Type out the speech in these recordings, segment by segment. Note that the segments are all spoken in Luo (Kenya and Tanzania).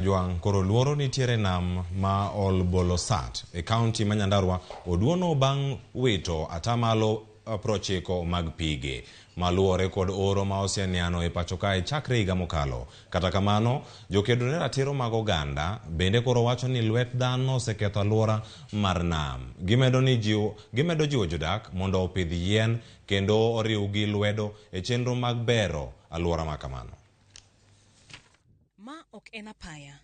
Juang koro luoro nitiere nam ma Ol Bolosat e kaunti ma Nyandarua oduono bang' wito atamalo 90 mag pige maluore kod oro ma oseniano e pacho kae chakre higa mokalo. Kata kamano, jokedo ne ratiro mag oganda bende koro wacho ni lwet dhano oseketho alwora mar nam. Gimedo jiwo jodak mondo opidh yien kendo oriw gi lwedo e chenro mag bero alwora ma kamano. Ma ok en apaya.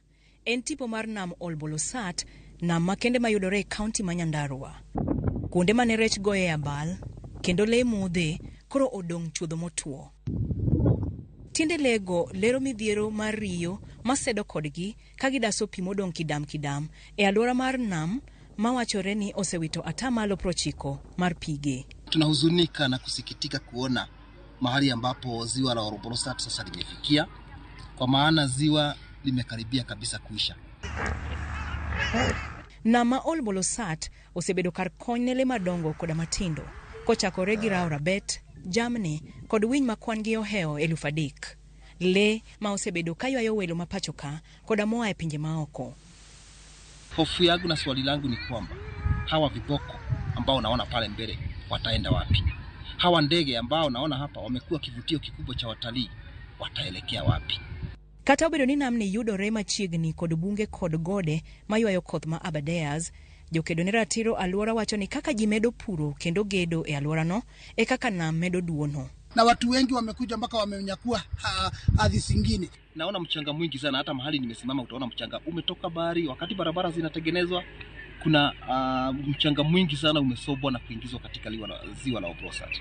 En tipo mar nam Ol Bolosat, nam makende mayudore e kaunti ma Nyandarua. Kuonde mane rech goye abal, kendo lee mudhe koro odong' chuodho motuo. Tiende lego lero midhiero mar riyo masedo kodgi ka gidaso pi modong' kidam e alwora mar nam mawachore ni osewito atamalo 90 mar pige. Tunahuzunika na kusikitika kuona mahali ambapo ziwa la Ol Bolosat sasa limefikia, kwa maana ziwa limekaribia kabisa kuisha. Nama Ol Bolosat osebedo kar kony ne lee madongo koda matindo, kochakore gi rao rabet, jamni kod winy makwan gi oheo 3,000. Lee ma osebedo kaywayo welo mapacho ka koda moa e pinje maoko. Hofu yangu na swali langu ni kwamba hawa viboko ambao naona pale mbele wataenda wapi? Hawa ndege ambao naona hapa wamekuwa kivutio kikubwa cha watalii wataelekea wapi? Kata obedo ni nam ni yudore machiegni kod bunge kod gode maywayo koth ma Aberdares, jokedo ne ratiro alwora wacho ni kaka ji medo puro kendo gedo e alwora no e kaka nam medo duono. Na watu wengi wamekuja mpaka wamenyakua ardhi zingine. Naona mchanga mwingi sana, hata mahali nimesimama utaona mchanga umetoka bahari. Wakati barabara zinatengenezwa kuna mchanga mwingi sana umesobwa na kuingizwa katika ziwa la Ol Bolosat.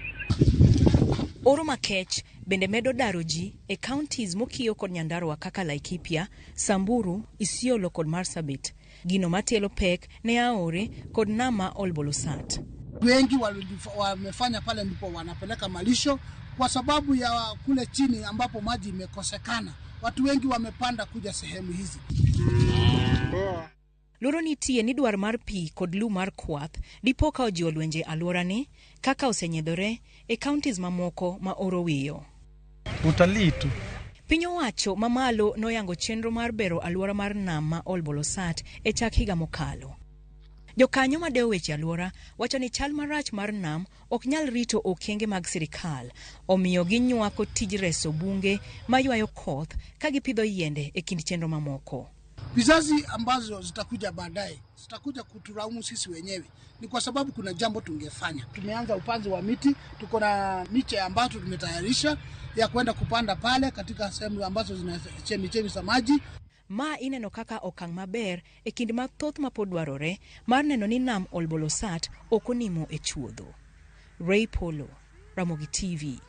Oro makech bende medo daro ji e counties mokiyo kod Nyandarua kaka Laikipia, Samburu, Isiolo kod Marsabit. Gino matelo pek ne aore kod nama Ol Bolosat. Wengi wamefanya pale ndipo wanapeleka malisho kwa sababu ya kule chini ambapo maji imekosekana. Watu wengi wamepanda kuja sehemu hizi. Loro nitie ni dwar mar pi kod lu mar kwath dipo ka ojiwo lwenje alwora ni kaka osenyedhore e counties mamoko ma oro wiyo. Utalii tu. Piny owacho mamalo noyango chenro mar bero alwora mar nam ma Ol Bolosat e chak higa mokalo. Jokanyo madewo weche alwora wacho ni chal marach mar nam ok nyal rito okenge mag sirikal, omiyo ginywako tij reso bunge maywayo koth ka gipidho yiende e kind chenro mamoko. Vizazi ambazo zitakuja baadaye zitakuja kutulaumu sisi wenyewe, ni kwa sababu kuna jambo tungefanya. Tumeanza upanzi wa miti, tuko na miche ambazo tumetayarisha ya kwenda kupanda pale katika sehemu ambazo zina chemichemi za maji. Ma ineno kaka okang' maber e kind mathoth mapodwarore mar neno ni nam Ol Bolosat okonimo e chuodho. Ray Polo, Ramogi TV.